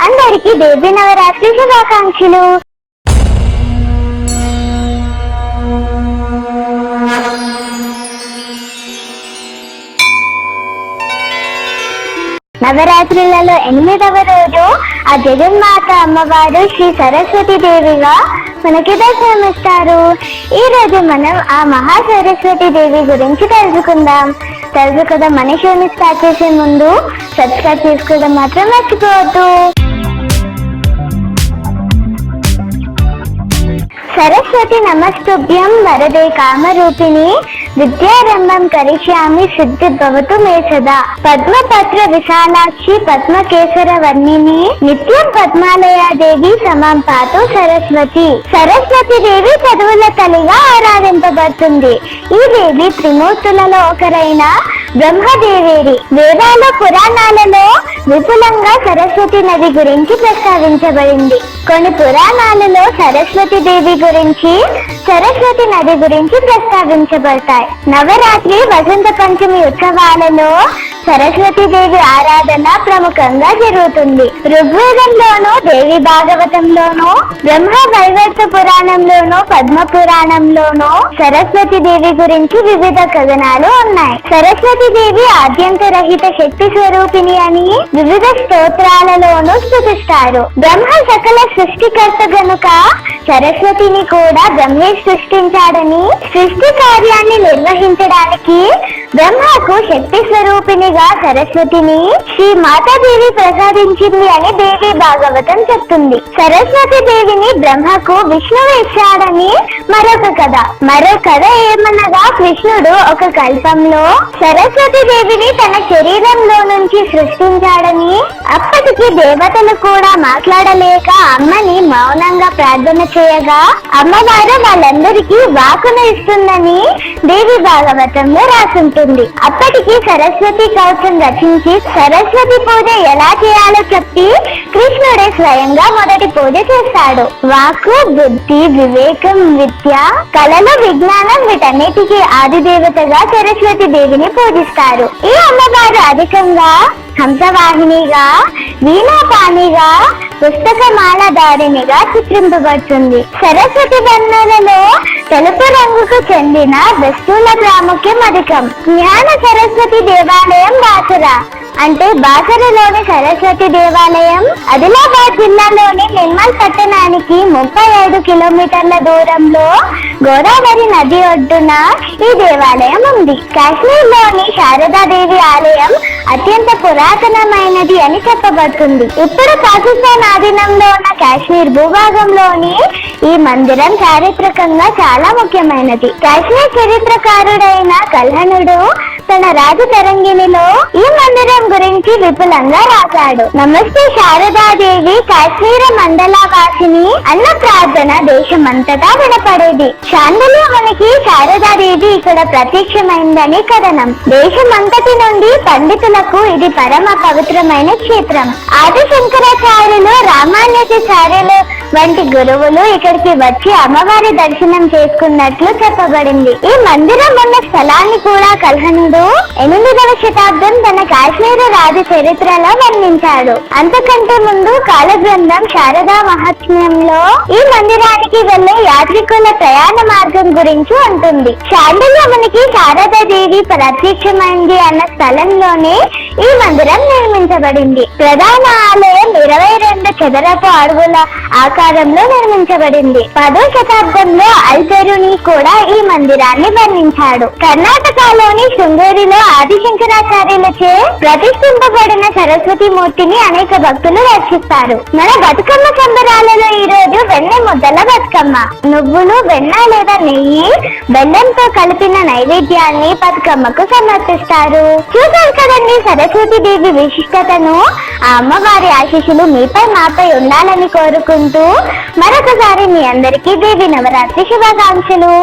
అందరికీ దేవి నవరాత్రి శుభాకాంక్షలు. నవరాత్రులలో 8వ రోజు ఆ జగన్మాత అమ్మవారు శ్రీ సరస్వతి దేవిగా మనకి దర్శనమిస్తారు. ఈ రోజు మనం ఆ మహా సరస్వతి దేవి గురించి తెలుసుకుందాం. మన షోని స్టార్ట్ చేసే ముందు సబ్స్క్రైబ్ చేసుకోవడం మాత్రం మర్చిపోవద్దు. సరస్వతి నమస్తుభ్యం వరదే కామరూపిణి విద్యారంభం కరిష్యామి సిద్ధి భవతు మే సదా. పద్మపత్ర విశాలాక్షి పద్మకేసర వర్ణిని నిత్యం పద్మాలయా దేవి సమం పాతు సరస్వతి. సరస్వతి దేవి చదువుల తల్లిగా ఆరాధింపబడుతుంది. ఈ దేవి త్రిమూర్తులలో ఒకరైన బ్రహ్మదేవేరి. వేదాల పురాణాలలో విపులంగా సరస్వతి నది గురించి ప్రస్తావించబడింది. కొన్ని పురాణాలలో సరస్వతి దేవి గురించి, సరస్వతి నది గురించి ప్రస్తావించబడతాయి. నవరాత్రి వసంత పంచమి ఉత్సవాలలో సరస్వతి దేవి ఆరాధన ప్రముఖంగా జరుగుతుంది. ఋగ్వేదంలోను, దేవి భాగవతంలోను, బ్రహ్మ వైవర్త పురాణంలోను, పద్మ పురాణంలోను సరస్వతి దేవి గురించి వివిధ కథనాలు ఉన్నాయి. సరస్వతి దేవి ఆద్యంతరహిత శక్తి స్వరూపిణి అని వివిధ స్తోత్రాలలోనూ స్తుతిస్తారు. బ్రహ్మ సకల సృష్టికర్త గనుక సరస్వతిని కూడా బ్రహ్మే సృష్టించాడని, సృష్టి కార్యాన్ని నిర్వహించడానికి బ్రహ్మకు శక్తి స్వరూపిణిగా సరస్వతిని శ్రీ మాతాదేవి ప్రసాదించింది అని దేవి భాగవతం చెప్తుంది. సరస్వతి దేవిని బ్రహ్మకు విష్ణువు ఇచ్చాడని మరొక కథ. మరో కథ ఏమనగా, కృష్ణుడు ఒక కల్పంలో సరస్వతి దేవిని తన శరీరంలో నుంచి సృష్టించాడని, అప్పటికి దేవతలు కూడా మాట్లాడలేక అమ్మని మౌనంగా ప్రార్థన చేయగా అమ్మవారు వాళ్ళందరికీ వాకును ఇస్తుందని దేవి భాగవతంలో రాసుంటుంది. అప్పటికి సరస్వతి కవచం రచించి సరస్వతి పూజ ఎలా చేయాలో చెప్పి కృష్ణుడే స్వయంగా మొదటి పూజ చేస్తాడు. వాక్కు, బుద్ధి, వివేకం, విద్య, కళలు, విజ్ఞానం వీటన్నిటికీ ఆదిదేవతగా సరస్వతి దేవిని పూజిస్తారు. ఈ అమ్మవారు అధికంగా హంసవాహినిగా, వీణాపాణిగా, పుస్తకమాలధారిణిగా చిత్రింపబడుతుంది. సరస్వతి వర్ణనలో తెలుపు రంగుకు చెందిన వస్తువుల ప్రాముఖ్యం అధికం. జ్ఞాన సరస్వతి దేవాలయం బాసర అంటే బాసరలోని సరస్వతి దేవాలయం ఆదిలాబాద్ జిల్లాలోని నిర్మల్ పట్టణానికి 35 కిలోమీటర్ల దూరంలో గోదావరి నది ఒడ్డున ఈ దేవాలయం ఉంది. కాశ్మీర్ లోని శారదాదేవి ఆలయం అత్యంత పురాతనమైనది అని చెప్పబడుతుంది. ఇప్పుడు పాకిస్తాన్ ఆధీనంలో ఉన్న కాశ్మీర్ భూభాగంలోని ఈ మందిరం చారిత్రకంగా చాలా ముఖ్యమైనది. కాశ్మీర్ చరిత్రకారుడైన కల్హణుడు తన రాజతరంగిణిలో ఈ మందిరం గురించి విపులంగా రాశాడు. నమస్తే శారదాదేవి కాశ్మీర మండలవాసిని అన్న ప్రార్థన దేశమంతటా వినపడేది. చాందల్యమునికి శారదాదేవి ఇక్కడ ప్రత్యక్షమైందని కథనం. దేశమంతటి నుండి పండితులకు ఇది పరమ పవిత్రమైన క్షేత్రం. ఆది శంకరాచార్యులు, రామానుజాచార్యులు వంటి గురువులు ఇక్కడికి వచ్చి అమ్మవారి దర్శనం చేసుకున్నట్లు చెప్పబడింది. ఈ మందిరం ఉన్న స్థలాన్ని కూడా కల్హణుడు 8వ శతాబ్దం తన కాశ్మీర రాజు చరిత్రలో వర్ణించాడు. అంతకంటే ముందు కాలగ్రంథం శారదా మహాత్మ్యంలో ఈ మందిరానికి వెళ్లే యాత్రికుల ప్రయాణ మార్గం గురించి ఉంటుంది. చాండల్యమునికి శారదాదేవి ప్రత్యక్షమైంది అన్న స్థలంలోనే ఈ మందిరం నిర్మించబడింది. ప్రధాన ఆలయం 22 చదరపు అడుగుల ఆకారంలో నిర్మించబడింది. 10వ శతాబ్దంలో అల్బెరుని కూడా ఈ మందిరాన్ని వర్ణించాడు. కర్ణాటకలోని శృంగేరిలో ఆదిశంకరాచార్యులచే ప్రతిష్ఠింపబడిన సరస్వతి మూర్తిని అనేక భక్తులు దర్శిస్తారు. మన బతుకమ్మ సంబరాలలో ఈ రోజు వెన్నె ముద్దల బతుకమ్మ. నువ్వులు, వెన్న లేదా నెయ్యి, బెల్లంతో కలిపిన నైవేద్యాన్ని బతుకమ్మకు సమర్పిస్తారు. చూసారు కదండి సరస్వతి దేవి విశిష్టతను. ఆ అమ్మవారి ఆశీస్సులు మీపై మాపై ఉండాలని కోరుకుంటూ మరొకసారి మీ అందరికీ దేవి నవరాత్రి శుభాకాంక్షలు.